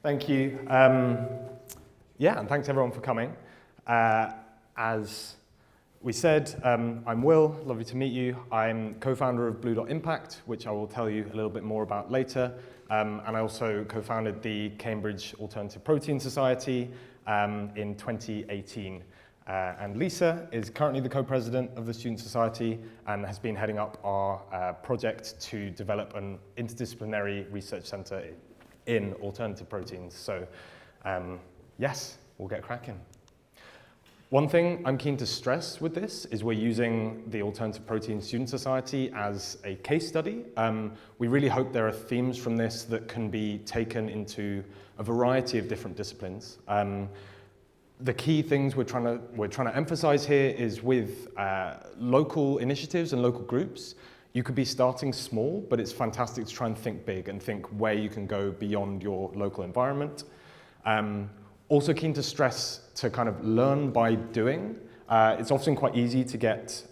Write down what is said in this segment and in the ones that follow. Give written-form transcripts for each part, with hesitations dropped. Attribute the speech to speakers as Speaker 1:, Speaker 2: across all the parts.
Speaker 1: Thank you. And thanks everyone for coming. As we said, I'm Will, lovely to meet you. I'm co-founder of BlueDot Impact, which I will tell you a little bit more about later. And I also co-founded the Cambridge Alternative Protein Society in 2018. And Lisa is currently the co-president of the Student Society and has been heading up our project to develop an interdisciplinary research center in alternative proteins. So yes, we'll get cracking. One thing I'm keen to stress with this is we're using the Alternative Protein Student Society as a case study. We really hope there are themes from this that can be taken into a variety of different disciplines. The key things we're trying to emphasize here is with local initiatives and local groups. You could be starting small, but it's fantastic to try and think big and think where you can go beyond your local environment. Also keen to stress to kind of learn by doing. It's often quite easy to get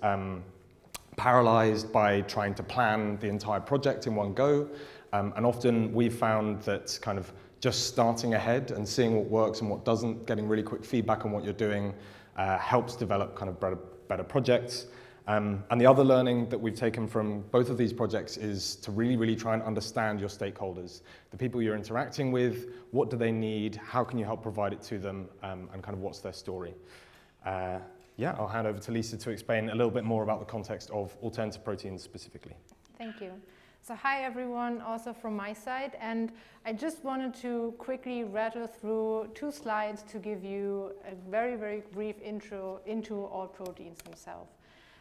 Speaker 1: paralyzed by trying to plan the entire project in one go. And often we've found that kind of just starting ahead and seeing what works and what doesn't, getting really quick feedback on what you're doing helps develop kind of better projects. And the other learning that we've taken from both of these projects is to really try and understand your stakeholders, the people you're interacting with, what do they need, how can you help provide it to them, and kind of what's their story. I'll hand over to Lisa to explain a little bit more about the context of alternative proteins specifically.
Speaker 2: Thank you. So hi everyone, also from my side, and I just wanted to quickly rattle through 2 slides to give you a very brief intro into all proteins themselves.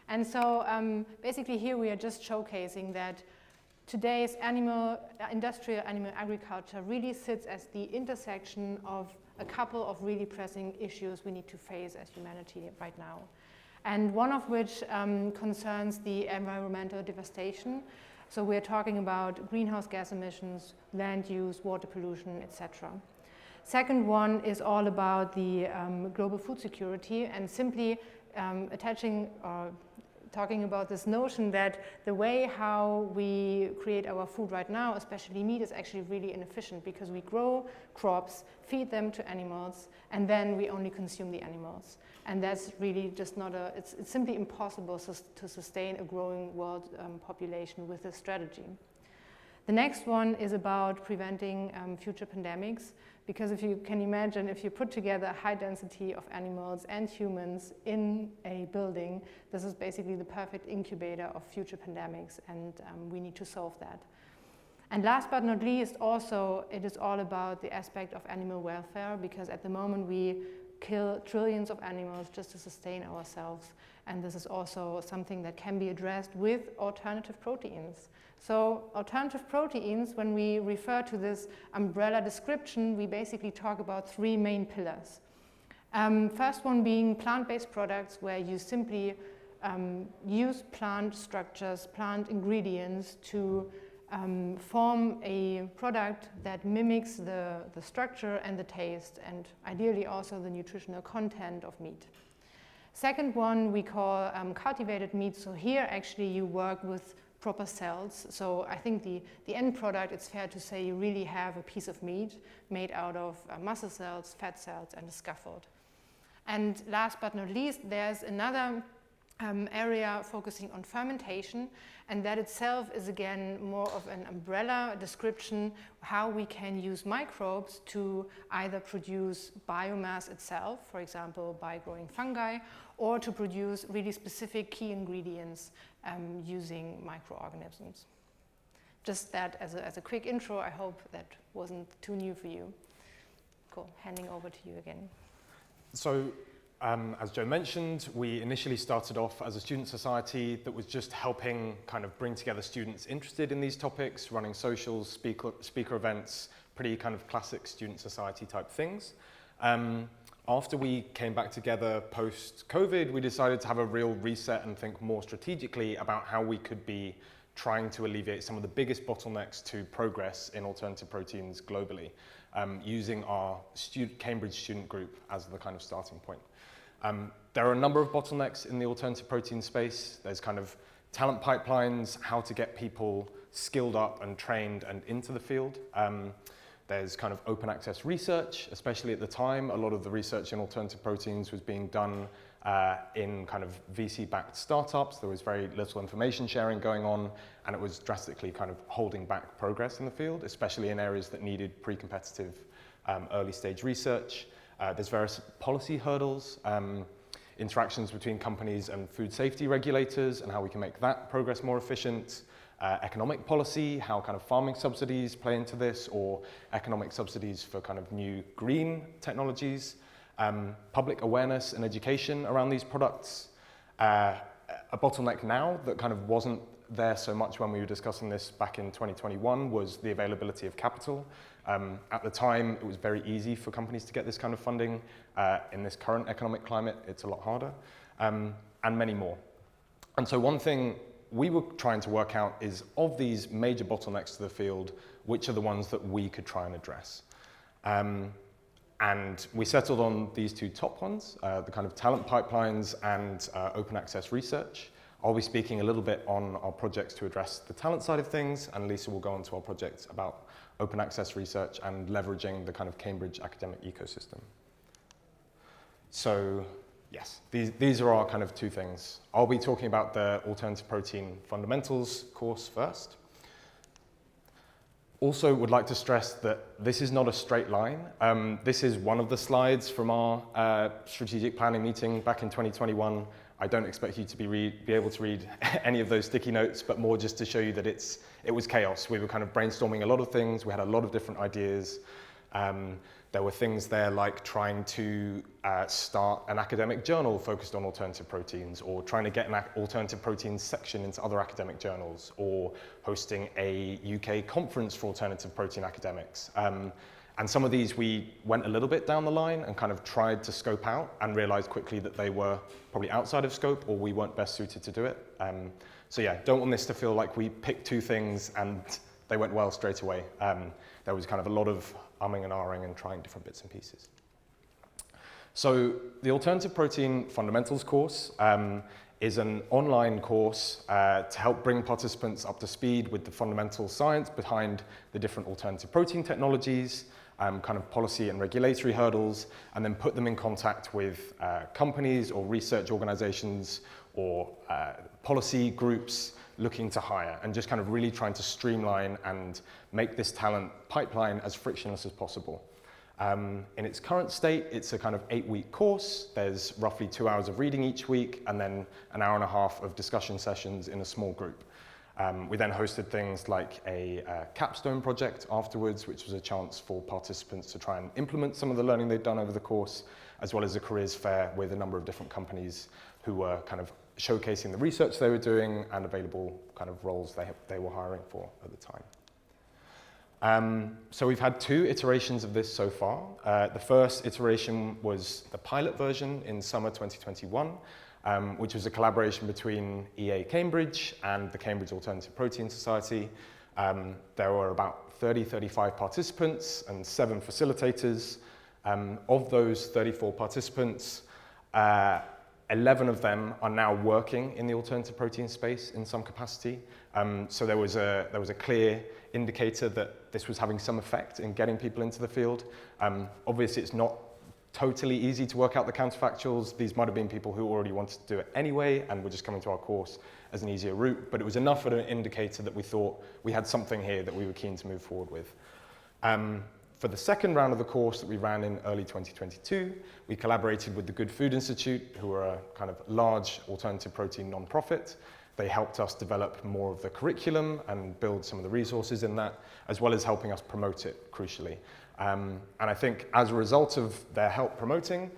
Speaker 2: And so basically here we are just showcasing that today's industrial animal agriculture really sits as the intersection of a couple of really pressing issues we need to face as humanity right now. And one of which concerns the environmental devastation. So we're talking about greenhouse gas emissions, land use, water pollution, etc. Second one is all about the global food security and simply talking about this notion that the way how we create our food right now, especially meat, is actually really inefficient because we grow crops, feed them to animals, and then we only consume the animals. And that's really just not it's simply impossible to sustain a growing world population with this strategy. The next one is about preventing future pandemics, because if you can imagine, if you put together a high density of animals and humans in a building, this is basically the perfect incubator of future pandemics, and we need to solve that. And last but not least, also, it is all about the aspect of animal welfare, because at the moment we kill trillions of animals just to sustain ourselves, and this is also something that can be addressed with alternative proteins. So alternative proteins, when we refer to this umbrella description, we basically talk about 3 main pillars. First one being plant-based products, where you simply use plant structures, plant ingredients to form a product that mimics the structure and the taste, and ideally also the nutritional content of meat. Second one we call cultivated meat. So here actually you work with proper cells. So I think the end product, it's fair to say you really have a piece of meat made out of muscle cells, fat cells, and a scaffold. And last but not least, there's another area focusing on fermentation, and that itself is again more of an umbrella description how we can use microbes to either produce biomass itself, for example by growing fungi, or to produce really specific key ingredients using microorganisms. Just that as a quick intro. I hope that wasn't too new for you. Cool, handing over to you again.
Speaker 1: So as Joe mentioned, we initially started off as a student society that was just helping kind of bring together students interested in these topics, running socials, speaker events, pretty kind of classic student society type things. After we came back together post-COVID, we decided to have a real reset and think more strategically about how we could be trying to alleviate some of the biggest bottlenecks to progress in alternative proteins globally, using our Cambridge student group as the kind of starting point. There are a number of bottlenecks in the alternative protein space. There's kind of talent pipelines, how to get people skilled up and trained and into the field. There's kind of open access research, especially at the time. A lot of the research in alternative proteins was being done in kind of VC-backed startups. There was very little information sharing going on, and it was drastically kind of holding back progress in the field, especially in areas that needed pre-competitive early stage research. There's various policy hurdles, interactions between companies and food safety regulators and how we can make that progress more efficient. Economic policy, how kind of farming subsidies play into this, or economic subsidies for kind of new green technologies. Public awareness and education around these products. A bottleneck now that kind of wasn't there so much when we were discussing this back in 2021 was the availability of capital. At the time, it was very easy for companies to get this kind of funding. In this current economic climate, it's a lot harder, and many more. And so one thing we were trying to work out is, of these major bottlenecks to the field, which are the ones that we could try and address. And we settled on these two top ones, the kind of talent pipelines and open access research. I'll be speaking a little bit on our projects to address the talent side of things, and Lisa will go on to our projects about open access research and leveraging the kind of Cambridge academic ecosystem. So yes, these are our kind of two things. I'll be talking about the alternative protein fundamentals course first. Also would like to stress that this is not a straight line. This is one of the slides from our strategic planning meeting back in 2021. I don't expect you to be able to read any of those sticky notes, but more just to show you that it was chaos. We were kind of brainstorming a lot of things. We had a lot of different ideas. There were things there like trying to start an academic journal focused on alternative proteins, or trying to get an alternative proteins section into other academic journals, or hosting a UK conference for alternative protein academics. And some of these we went a little bit down the line and kind of tried to scope out and realized quickly that they were probably outside of scope, or we weren't best suited to do it. So yeah, don't want this to feel like we picked two things and they went well straight away. There was kind of a lot of umming and ahhing and trying different bits and pieces. So the Alternative Protein Fundamentals course is an online course to help bring participants up to speed with the fundamental science behind the different alternative protein technologies, kind of policy and regulatory hurdles, and then put them in contact with companies or research organizations or policy groups looking to hire, and just kind of really trying to streamline and make this talent pipeline as frictionless as possible. In its current state, it's a kind of 8-week course. There's roughly 2 hours of reading each week, and then an hour and a half of discussion sessions in a small group. We then hosted things like a capstone project afterwards, which was a chance for participants to try and implement some of the learning they'd done over the course, as well as a careers fair with a number of different companies who were kind of showcasing the research they were doing and available kind of roles they were hiring for at the time. So we've had 2 iterations of this so far. The first iteration was the pilot version in summer 2021, which was a collaboration between EAGxCambridge and the Cambridge Alternative Protein Society. There were about 35 participants and 7 facilitators. Of those 34 participants, 11 of them are now working in the alternative protein space in some capacity. So there was a clear indicator that this was having some effect in getting people into the field. Obviously, it's not totally easy to work out the counterfactuals. These might have been people who already wanted to do it anyway and were just coming to our course as an easier route, but it was enough of an indicator that we thought we had something here that we were keen to move forward with. For the second round of the course that we ran in early 2022, we collaborated with the Good Food Institute, who are a kind of large alternative protein non-profit. They helped us develop more of the curriculum and build some of the resources in that, as well as helping us promote it, crucially. And I think as a result of their help promoting,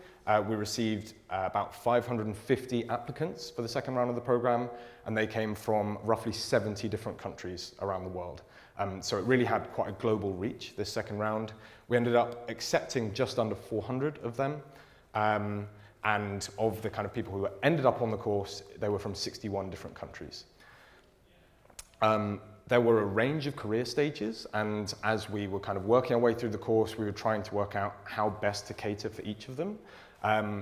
Speaker 1: we received about 550 applicants for the second round of the program, and they came from roughly 70 different countries around the world. So it really had quite a global reach, this second round. We ended up accepting just under 400 of them. And of the kind of people who ended up on the course, they were from 61 different countries. There were a range of career stages, and as we were kind of working our way through the course, we were trying to work out how best to cater for each of them.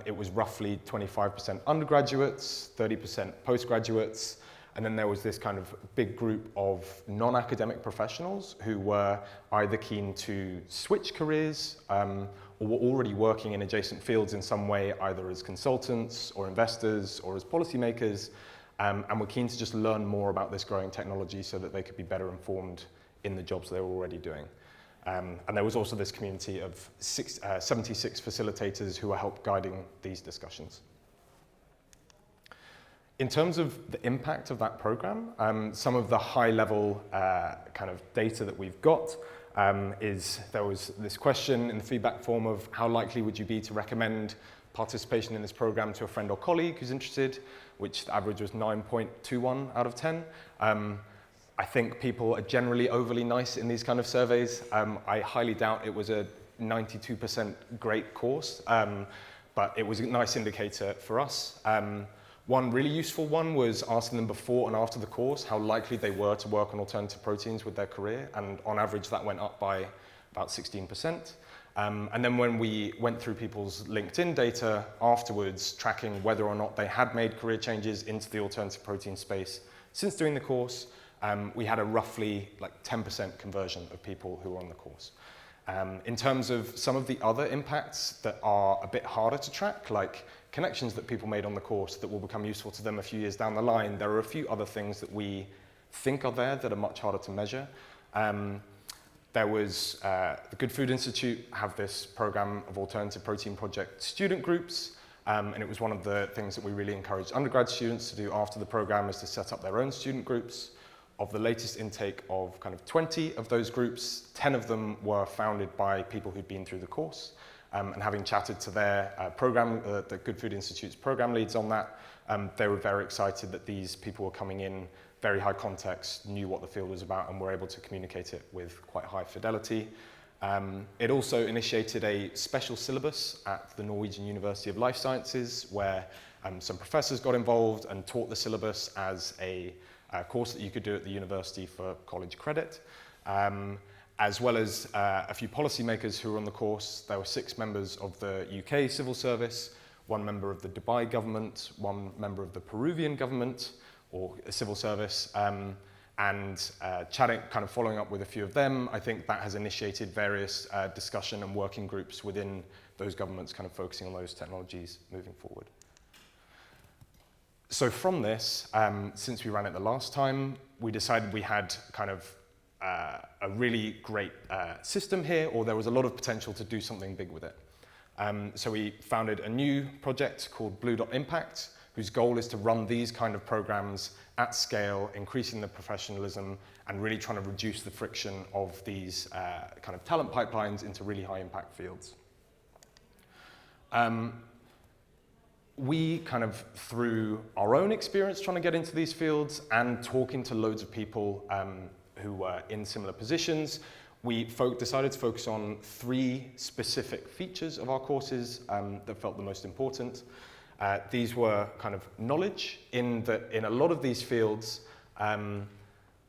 Speaker 1: It was roughly 25% undergraduates, 30% postgraduates, And then there was this kind of big group of non-academic professionals who were either keen to switch careers or were already working in adjacent fields in some way, either as consultants or investors or as policymakers, and were keen to just learn more about this growing technology so that they could be better informed in the jobs they were already doing. And there was also this community of 76 facilitators who were help guiding these discussions. In terms of the impact of that program, some of the high-level kind of data that we've got is there was this question in the feedback form of how likely would you be to recommend participation in this program to a friend or colleague who's interested, which the average was 9.21 out of 10. I think people are generally overly nice in these kind of surveys. I highly doubt it was a 92% great course, but it was a nice indicator for us. One really useful one was asking them before and after the course how likely they were to work on alternative proteins with their career, and on average that went up by about 16%. And then when we went through people's LinkedIn data afterwards, tracking whether or not they had made career changes into the alternative protein space since doing the course, we had a roughly like 10% conversion of people who were on the course. In terms of some of the other impacts that are a bit harder to track, like connections that people made on the course that will become useful to them a few years down the line, there are a few other things that we think are there that are much harder to measure. There was the Good Food Institute have this program of alternative protein project student groups, and it was one of the things that we really encouraged undergrad students to do after the program is to set up their own student groups. Of the latest intake of kind of 20 of those groups, 10 of them were founded by people who'd been through the course. And having chatted to their program, the Good Food Institute's program leads on that, they were very excited that these people were coming in very high context, knew what the field was about, and were able to communicate it with quite high fidelity. It also initiated a special syllabus at the Norwegian University of Life Sciences, where some professors got involved and taught the syllabus as a course that you could do at the university for college credit. As well as a few policymakers who were on the course. There were 6 members of the UK civil service, 1 member of the Dubai government, 1 member of the Peruvian government, or civil service, and chatting, kind of following up with a few of them. I think that has initiated various discussion and working groups within those governments, kind of focusing on those technologies moving forward. So from this, since we ran it the last time, we decided we had kind of a really great system here, or there was a lot of potential to do something big with it. So we founded a new project called BlueDot Impact, whose goal is to run these kind of programs at scale, increasing the professionalism and really trying to reduce the friction of these kind of talent pipelines into really high impact fields. We kind of, through our own experience trying to get into these fields and talking to loads of people who were in similar positions, we decided to focus on 3 specific features of our courses that felt the most important. These were kind of knowledge, in that in a lot of these fields, there's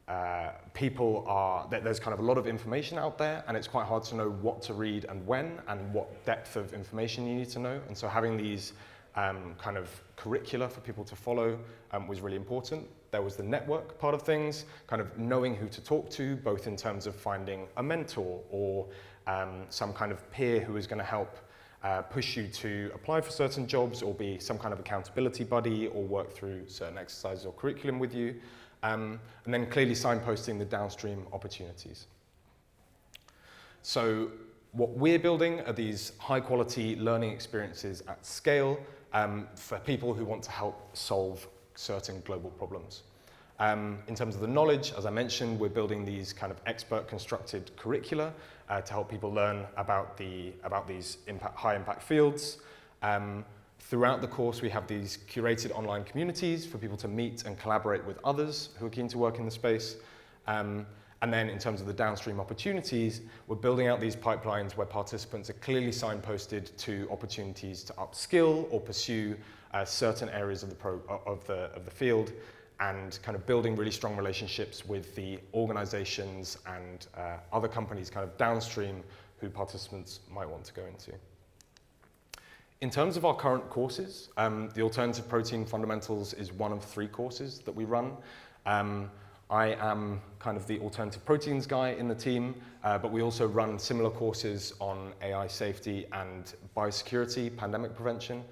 Speaker 1: kind of a lot of information out there, and it's quite hard to know what to read and when, and what depth of information you need to know. And so having these kind of curricula for people to follow was really important. There was the network part of things, kind of knowing who to talk to, both in terms of finding a mentor or some kind of peer who is going to help push you to apply for certain jobs, or be some kind of accountability buddy, or work through certain exercises or curriculum with you. And then clearly signposting the downstream opportunities. So what we're building are these high quality learning experiences at scale for people who want to help solve certain global problems. In terms of the knowledge, as I mentioned, we're building these kind of expert constructed curricula to help people learn about these high impact fields. Throughout the course, we have these curated online communities for people to meet and collaborate with others who are keen to work in the space. And then in terms of the downstream opportunities, we're building out these pipelines where participants are clearly signposted to opportunities to upskill or pursue certain areas of the field, and kind of building really strong relationships with the organizations and other companies kind of downstream who participants might want to go into. In terms of our current courses, the Alternative Protein Fundamentals is one of 3 courses that we run. I am kind of the alternative proteins guy in the team, but we also run similar courses on AI safety and biosecurity, pandemic prevention.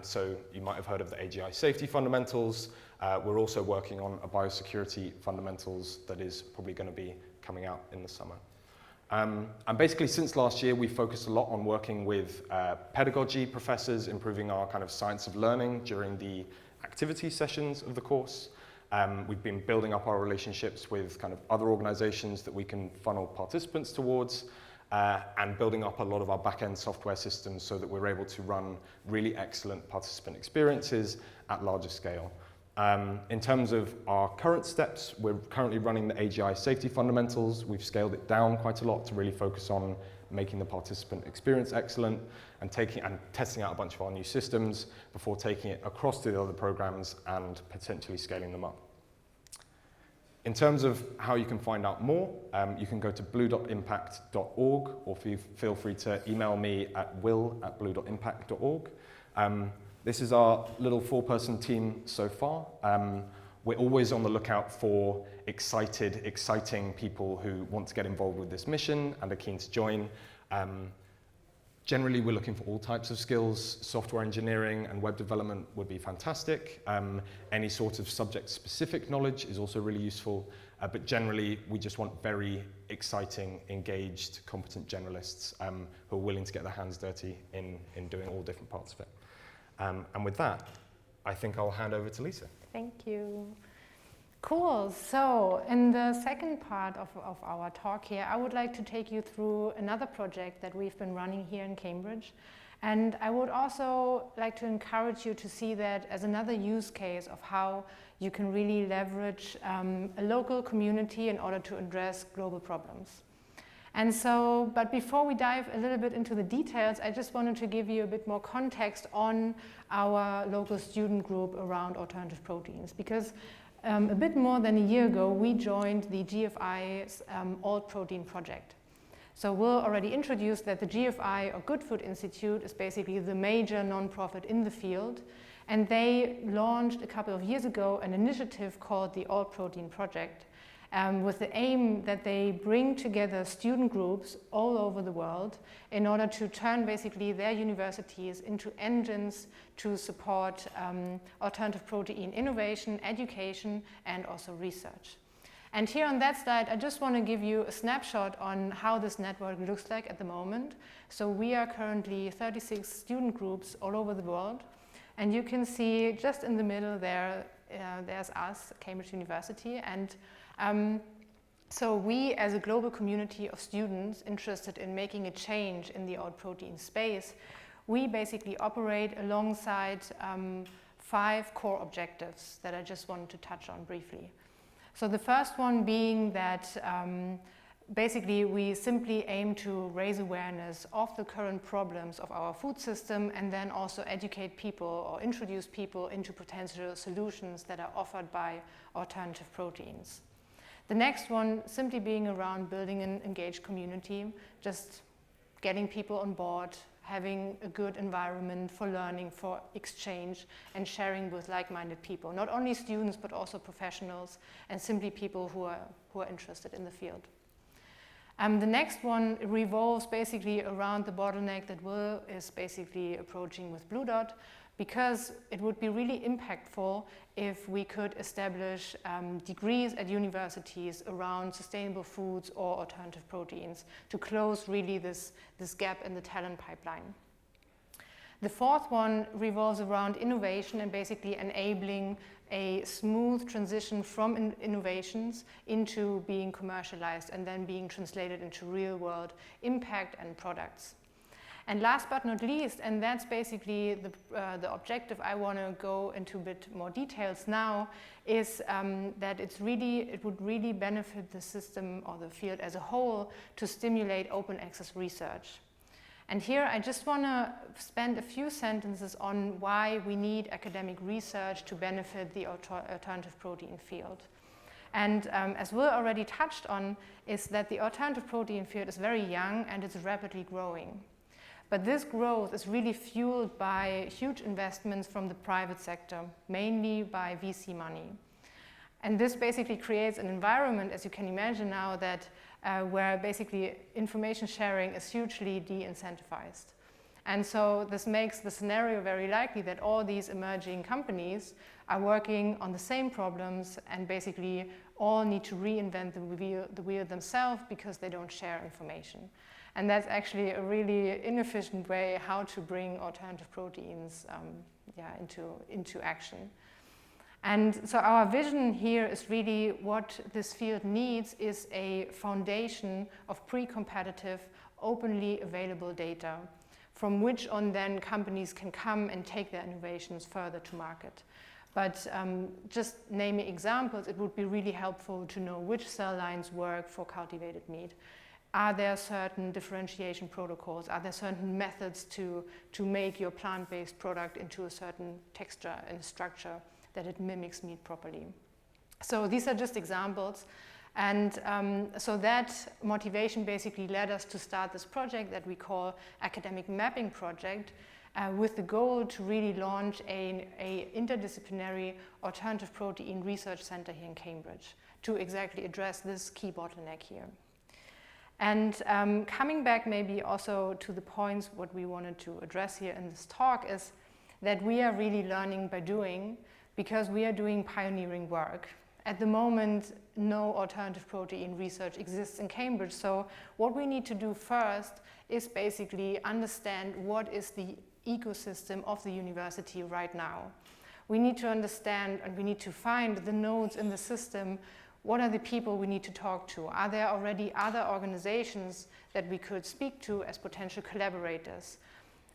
Speaker 1: So you might have heard of the AGI safety fundamentals. We're also working on a biosecurity fundamentals that is probably going to be coming out in the summer. And basically since last year, we've focused a lot on working with pedagogy professors, improving our kind of science of learning during the activity sessions of the course. We've been building up our relationships with kind of other organizations that we can funnel participants towards, and building up a lot of our back-end software systems so that we're able to run really excellent participant experiences at larger scale. In terms of our current steps, we're currently running the AGI safety fundamentals. We've scaled it down quite a lot to really focus on making the participant experience excellent and testing out a bunch of our new systems before taking it across to the other programs and potentially scaling them up. In terms of how you can find out more, you can go to bluedotimpact.org, or feel free to email me at will@bluedotimpact.org. This is our little 4-person team so far. We're always on the lookout for exciting people who want to get involved with this mission and are keen to join. Generally, we're looking for all types of skills. Software engineering and web development would be fantastic. Any sort of subject-specific knowledge is also really useful. But generally, we just want very exciting, engaged, competent generalists who are willing to get their hands dirty in doing all different parts of it. And with that, I think I'll hand over to Lisa.
Speaker 2: Thank you. Cool. So in the second part of our talk here, I would like to take you through another project that we've been running here in Cambridge. And I would also like to encourage you to see that as another use case of how you can really leverage a local community in order to address global problems. And so, but before we dive a little bit into the details, I just wanted to give you a bit more context on our local student group around alternative proteins, because a bit more than a year ago, we joined the GFI's Alt Protein project. So Will already introduced that the GFI, or Good Food Institute, is basically the major nonprofit in the field. And they launched a couple of years ago an initiative called the Alt Protein Project, with the aim that they bring together student groups all over the world in order to turn basically their universities into engines to support alternative protein innovation, education, and also research. And here on that slide, I just want to give you a snapshot on how this network looks like at the moment. So we are currently 36 student groups all over the world. And you can see just in the middle there, there's us, Cambridge University. And so we, as a global community of students interested in making a change in the alt protein space, we basically operate alongside 5 core objectives that I just wanted to touch on briefly. So the first one being that basically we simply aim to raise awareness of the current problems of our food system and then also educate people or introduce people into potential solutions that are offered by alternative proteins. The next one simply being around building an engaged community, just getting people on board, having a good environment for learning, for exchange, and sharing with like-minded people. Not only students, but also professionals and simply people who are interested in the field. The next one revolves basically around the bottleneck that Will is basically approaching with BlueDot, because it would be really impactful if we could establish degrees at universities around sustainable foods or alternative proteins to close really this gap in the talent pipeline. The fourth one revolves around innovation and basically enabling a smooth transition from innovations into being commercialized and then being translated into real-world impact and products. And last but not least, and that's basically the objective I want to go into a bit more details now, is that it would really benefit the system or the field as a whole to stimulate open access research. And here I just want to spend a few sentences on why we need academic research to benefit the alternative protein field. And as Will already touched on, is that the alternative protein field is very young and it's rapidly growing. But this growth is really fueled by huge investments from the private sector, mainly by VC money. And this basically creates an environment, as you can imagine now, that where basically information sharing is hugely de-incentivized. And so this makes the scenario very likely that all these emerging companies are working on the same problems and basically all need to reinvent the wheel themselves because they don't share information. And that's actually a really inefficient way how to bring alternative proteins into action. And so our vision here is really what this field needs is a foundation of pre-competitive, openly available data from which on then companies can come and take their innovations further to market. But just naming examples, it would be really helpful to know which cell lines work for cultivated meat. Are there certain differentiation protocols? Are there certain methods to make your plant-based product into a certain texture and structure that it mimics meat properly? So these are just examples. And so that motivation basically led us to start this project that we call Academic Mapping Project, with the goal to really launch an interdisciplinary alternative protein research center here in Cambridge to exactly address this key bottleneck here. And coming back maybe also to the points what we wanted to address here in this talk is that we are really learning by doing because we are doing pioneering work. At the moment, no alternative protein research exists in Cambridge, so what we need to do first is basically understand what is the ecosystem of the university right now. We need to understand and we need to find the nodes in the system. What are the people we need to talk to? Are there already other organizations that we could speak to as potential collaborators?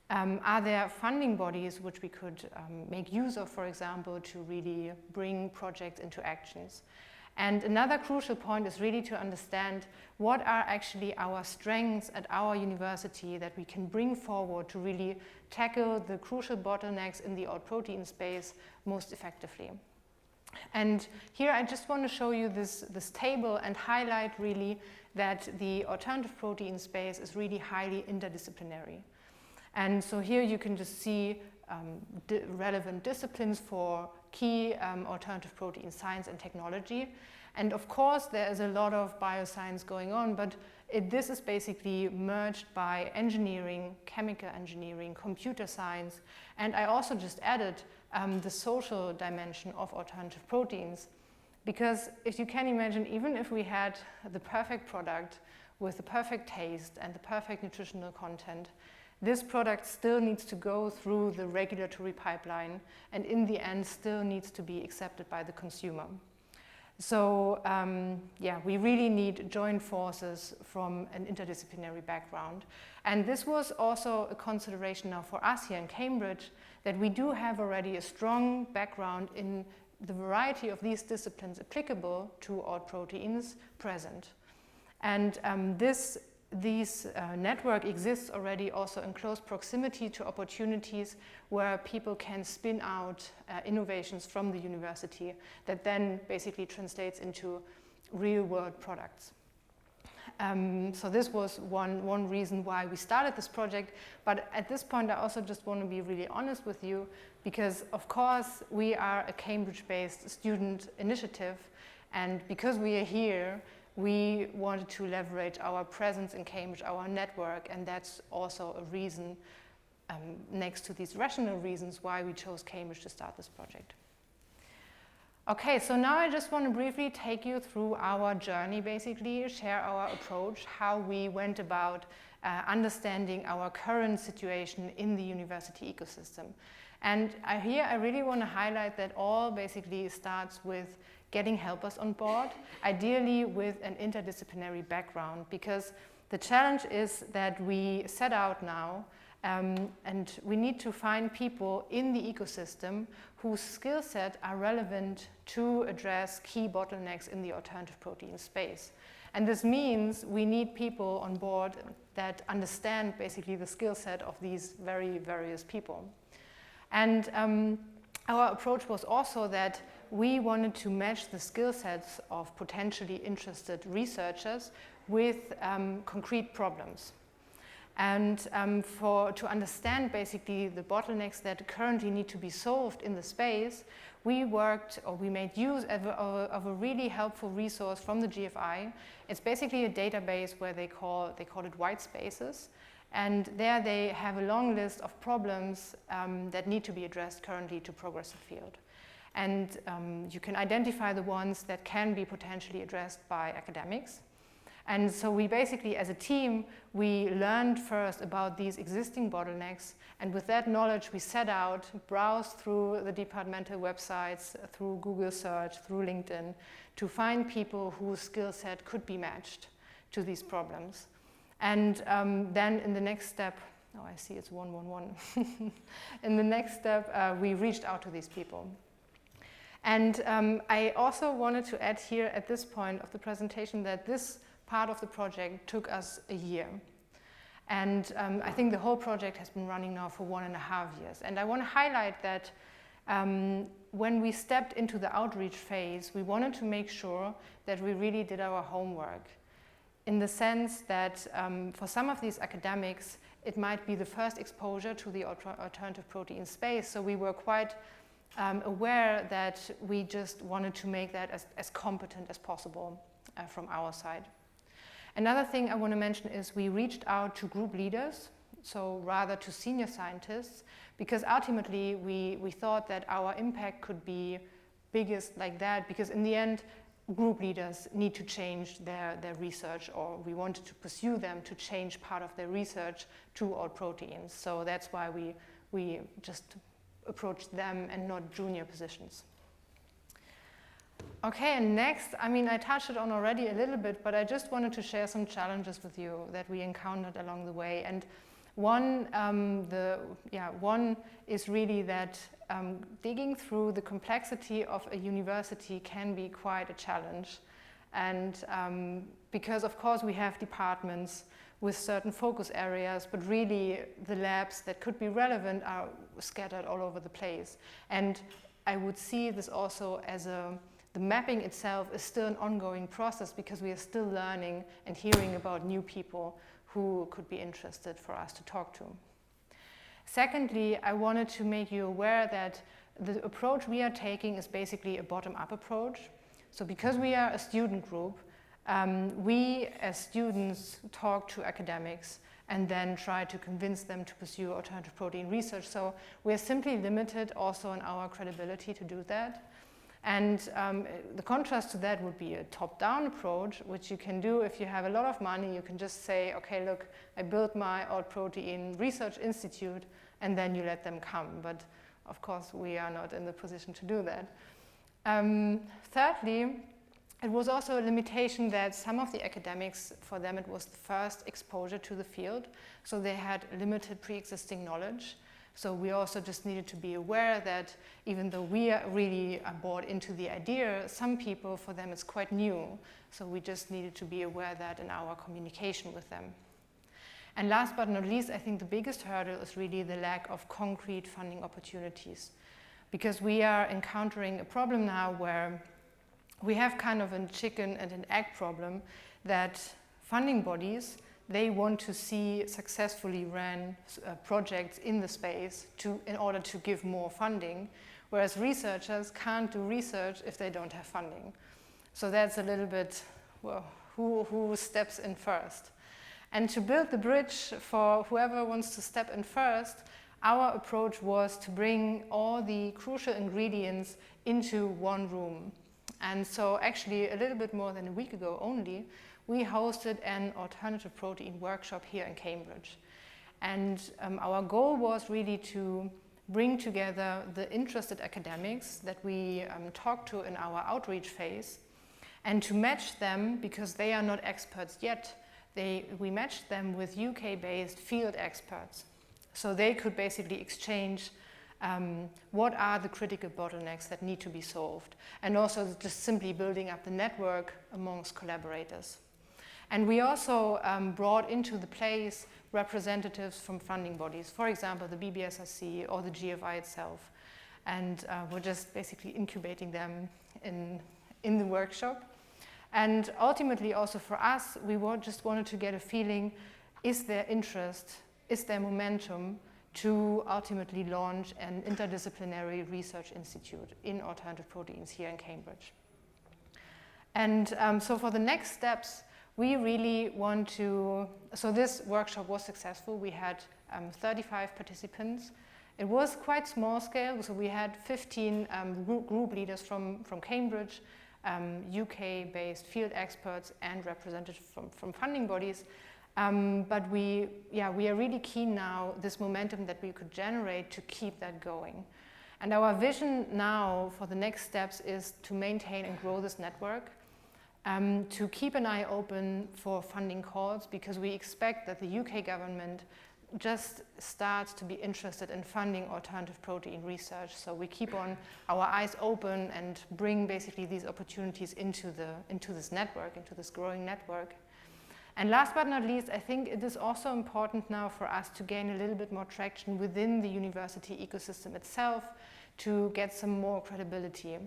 Speaker 2: Are there funding bodies which we could make use of, for example, to really bring projects into actions? And another crucial point is really to understand what are actually our strengths at our university that we can bring forward to really tackle the crucial bottlenecks in the alt protein space most effectively. And here I just want to show you this table and highlight really that the alternative protein space is really highly interdisciplinary. And so here you can just see relevant disciplines for key alternative protein science and technology. And of course, there is a lot of bioscience going on, but this is basically merged by engineering, chemical engineering, computer science, and I also just added the social dimension of alternative proteins. Because if you can imagine, even if we had the perfect product with the perfect taste and the perfect nutritional content, this product still needs to go through the regulatory pipeline and in the end still needs to be accepted by the consumer. So we really need joint forces from an interdisciplinary background. And this was also a consideration now for us here in Cambridge, that we do have already a strong background in the variety of these disciplines applicable to alt proteins present. And this network exists already also in close proximity to opportunities where people can spin out innovations from the university that then basically translates into real-world products. So this was one reason why we started this project, but at this point I also just want to be really honest with you because of course we are a Cambridge-based student initiative, and because we are here we wanted to leverage our presence in Cambridge, our network, and that's also a reason, next to these rational reasons, why we chose Cambridge to start this project. Okay, so now I just want to briefly take you through our journey, basically, share our approach, how we went about understanding our current situation in the university ecosystem. And here I really want to highlight that all basically starts with getting helpers on board, ideally with an interdisciplinary background, because the challenge is that we set out now and we need to find people in the ecosystem whose skill set are relevant to address key bottlenecks in the alternative protein space. And this means we need people on board that understand basically the skill set of these very various people. And our approach was also that we wanted to match the skill sets of potentially interested researchers with concrete problems. And to understand basically the bottlenecks that currently need to be solved in the space, we made use of a really helpful resource from the GFI. It's basically a database where they call it white spaces. And there they have a long list of problems that need to be addressed currently to progress the field. And you can identify the ones that can be potentially addressed by academics. And so we basically, as a team, we learned first about these existing bottlenecks, and with that knowledge we set out, browsed through the departmental websites, through Google search, through LinkedIn, to find people whose skill set could be matched to these problems. And then in the next step, oh, I see it's 111. In the next step, we reached out to these people. And I also wanted to add here at this point of the presentation that this part of the project took us a year. And I think the whole project has been running now for 1.5 years. And I want to highlight that when we stepped into the outreach phase, we wanted to make sure that we really did our homework, in the sense that for some of these academics, it might be the first exposure to the alternative protein space. So we were quite aware that we just wanted to make that as competent as possible from our side. Another thing I want to mention is we reached out to group leaders, so rather to senior scientists, because ultimately we thought that our impact could be biggest like that, because in the end, group leaders need to change their research, or we wanted to pursue them to change part of their research to all proteins. So that's why we just approached them and not junior positions. Okay, and next, I mean, I touched it on already a little bit, but I just wanted to share some challenges with you that we encountered along the way. And one is really that digging through the complexity of a university can be quite a challenge. And because, of course, we have departments with certain focus areas, but really the labs that could be relevant are scattered all over the place. And I would see this also as the mapping itself is still an ongoing process, because we are still learning and hearing about new people who could be interested for us to talk to. Secondly, I wanted to make you aware that the approach we are taking is basically a bottom-up approach. So because we are a student group, we as students talk to academics and then try to convince them to pursue alternative protein research. So we're simply limited also in our credibility to do that. And the contrast to that would be a top-down approach, which you can do if you have a lot of money. You can just say, okay, look, I built my alt protein research institute, and then you let them come. But of course, we are not in the position to do that. Thirdly, it was also a limitation that some of the academics, for them, it was the first exposure to the field. So they had limited pre-existing knowledge. So we also just needed to be aware that even though we are really bought into the idea, some people, for them, it's quite new. So we just needed to be aware that in our communication with them. And last but not least, I think the biggest hurdle is really the lack of concrete funding opportunities. Because we are encountering a problem now where we have kind of a chicken and an egg problem, that funding bodies, they want to see successfully ran projects in the space in order to give more funding, whereas researchers can't do research if they don't have funding. So that's a little bit, well, who steps in first? And to build the bridge for whoever wants to step in first, our approach was to bring all the crucial ingredients into one room. And so actually a little bit more than a week ago only, we hosted an alternative protein workshop here in Cambridge. And our goal was really to bring together the interested academics that we talked to in our outreach phase, and to match them, because they are not experts yet, we matched them with UK-based field experts. So they could basically exchange what are the critical bottlenecks that need to be solved, and also just simply building up the network amongst collaborators. And we also brought into the place representatives from funding bodies, for example, the BBSRC or the GFI itself. And we're just basically incubating them in the workshop. And ultimately also for us, we just wanted to get a feeling, is there interest, is there momentum to ultimately launch an interdisciplinary research institute in alternative proteins here in Cambridge. And so for the next steps, we really want to, so this workshop was successful. We had 35 participants. It was quite small scale, so we had 15 group leaders from Cambridge, UK-based field experts and representatives from funding bodies. But we are really keen now, this momentum that we could generate, to keep that going. And our vision now for the next steps is to maintain and grow this network, to keep an eye open for funding calls, because we expect that the UK government just starts to be interested in funding alternative protein research. So we keep on our eyes open and bring basically these opportunities into this network, into this growing network. And last but not least, I think it is also important now for us to gain a little bit more traction within the university ecosystem itself to get some more credibility.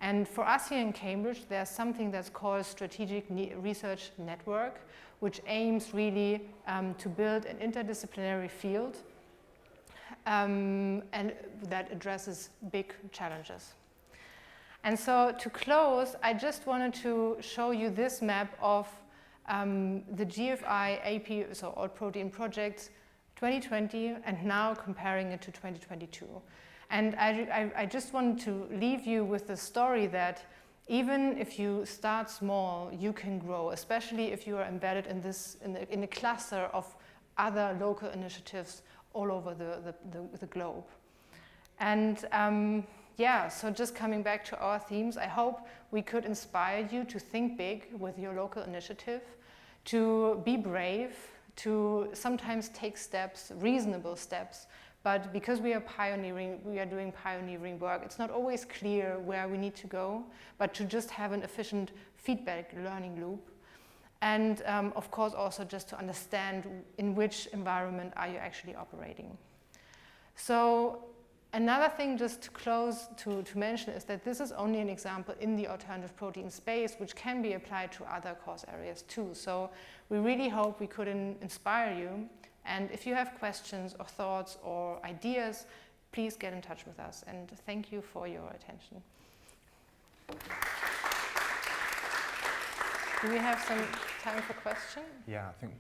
Speaker 2: And for us here in Cambridge, there's something that's called Strategic Research Network, which aims really to build an interdisciplinary field and that addresses big challenges. And so to close, I just wanted to show you this map of the GFI AP, so Alt Protein Projects 2020, and now comparing it to 2022. And I just wanted to leave you with the story that even if you start small, you can grow, especially if you are embedded in a cluster of other local initiatives all over the globe. And so just coming back to our themes, I hope we could inspire you to think big with your local initiative, to be brave, to sometimes take steps, reasonable steps. But because we are doing pioneering work, it's not always clear where we need to go, but to just have an efficient feedback learning loop. And of course also just to understand in which environment are you actually operating. So another thing just to close to mention is that this is only an example in the alternative protein space, which can be applied to other course areas too. So we really hope we could inspire you. And if you have questions or thoughts or ideas, please get in touch with us. And thank you for your attention. Do we have some time for questions?
Speaker 1: Yeah, I think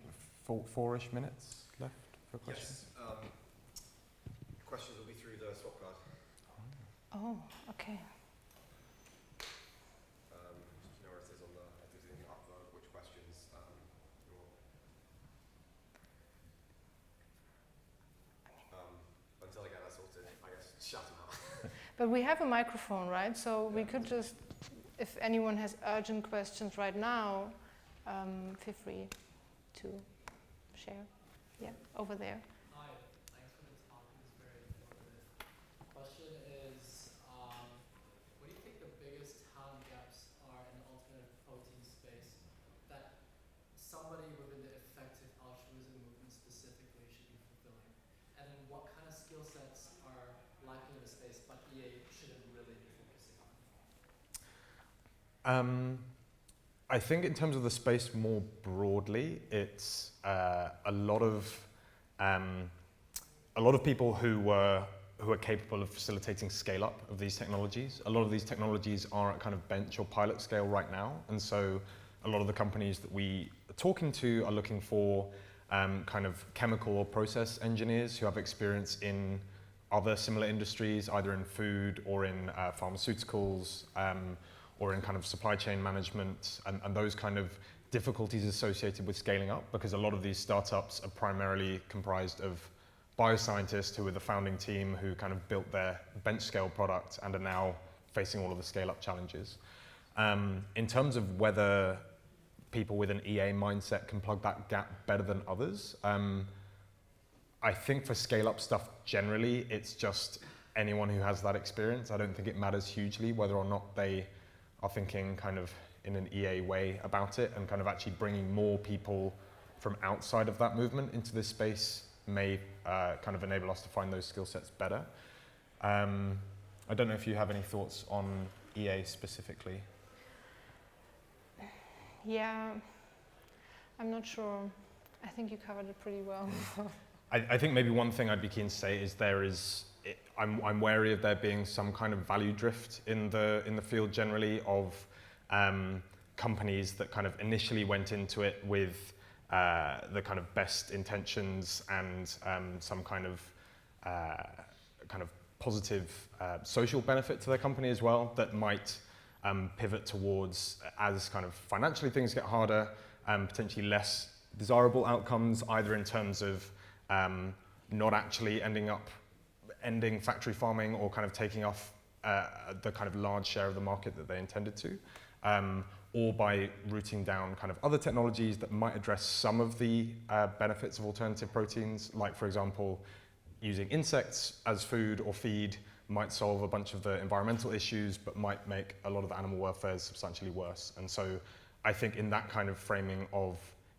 Speaker 1: four-ish minutes left for questions.
Speaker 3: Yes. Questions will be through the swap card.
Speaker 2: Oh, okay.
Speaker 3: Do you know where it is on the, if there's anything up, which questions until I get that sorted, I guess, shout them out.
Speaker 2: But we have a microphone, right? So we could just, if anyone has urgent questions right now, feel free to share. Yeah, over there.
Speaker 4: Hi, thanks for the talk. It was very informative. Question is, what do you think the biggest talent gaps are in the alternative protein space that somebody within the effective altruism movement specifically should be fulfilling? And then what kind of skill sets are lacking in the space but EA shouldn't really be focusing on?
Speaker 1: I think in terms of the space more broadly, it's a lot of people who are capable of facilitating scale up of these technologies. A lot of these technologies are at kind of bench or pilot scale right now, and so a lot of the companies that we are talking to are looking for kind of chemical or process engineers who have experience in other similar industries, either in food or in pharmaceuticals, or in kind of supply chain management, and those kind of difficulties associated with scaling up, because a lot of these startups are primarily comprised of bioscientists who were the founding team who kind of built their bench scale product and are now facing all of the scale up challenges. In terms of whether people with an EA mindset can plug that gap better than others, I think for scale up stuff generally, it's just anyone who has that experience. I don't think it matters hugely whether or not they are thinking kind of in an EA way about it, and kind of actually bringing more people from outside of that movement into this space may kind of enable us to find those skill sets better. I don't know if you have any thoughts on EA specifically.
Speaker 2: Yeah, I'm not sure. I think you covered it pretty well.
Speaker 1: I think maybe one thing I'd be keen to say is I'm wary of there being some kind of value drift in the field generally of companies that kind of initially went into it with the kind of best intentions and some kind of positive social benefit to their company as well, that might pivot towards, as kind of financially things get harder, potentially less desirable outcomes, either in terms of not actually ending factory farming or kind of taking off the kind of large share of the market that they intended to, or by rooting down kind of other technologies that might address some of the benefits of alternative proteins, like for example, using insects as food or feed might solve a bunch of the environmental issues, but might make a lot of the animal welfare substantially worse. And so I think in that kind of framing of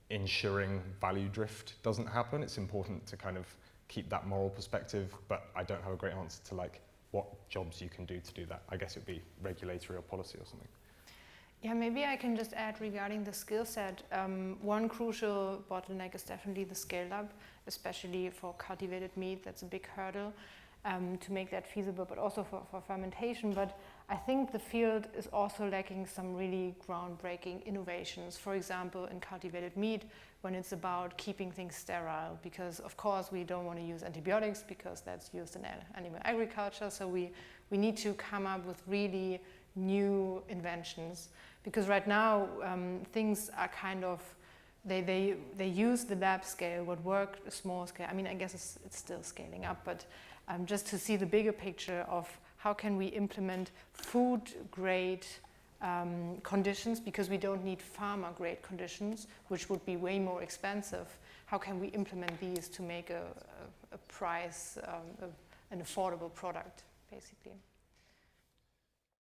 Speaker 1: ensuring value drift doesn't happen, it's important to kind of keep that moral perspective, but I don't have a great answer to like what jobs you can do to do that. I guess it'd be regulatory or policy or something.
Speaker 2: Yeah, maybe I can just add regarding the skill set. One crucial bottleneck is definitely the scale up, especially for cultivated meat. That's a big hurdle to make that feasible, but also for fermentation. But I think the field is also lacking some really groundbreaking innovations. For example, in cultivated meat, when it's about keeping things sterile, because of course we don't want to use antibiotics because that's used in animal agriculture. So we need to come up with really new inventions, because right now things are kind of they use the lab scale, what worked small scale. I mean, I guess it's still scaling up, but just to see the bigger picture of how can we implement food grade conditions, because we don't need farmer grade conditions, which would be way more expensive. How can we implement these to make a price, an affordable product, basically?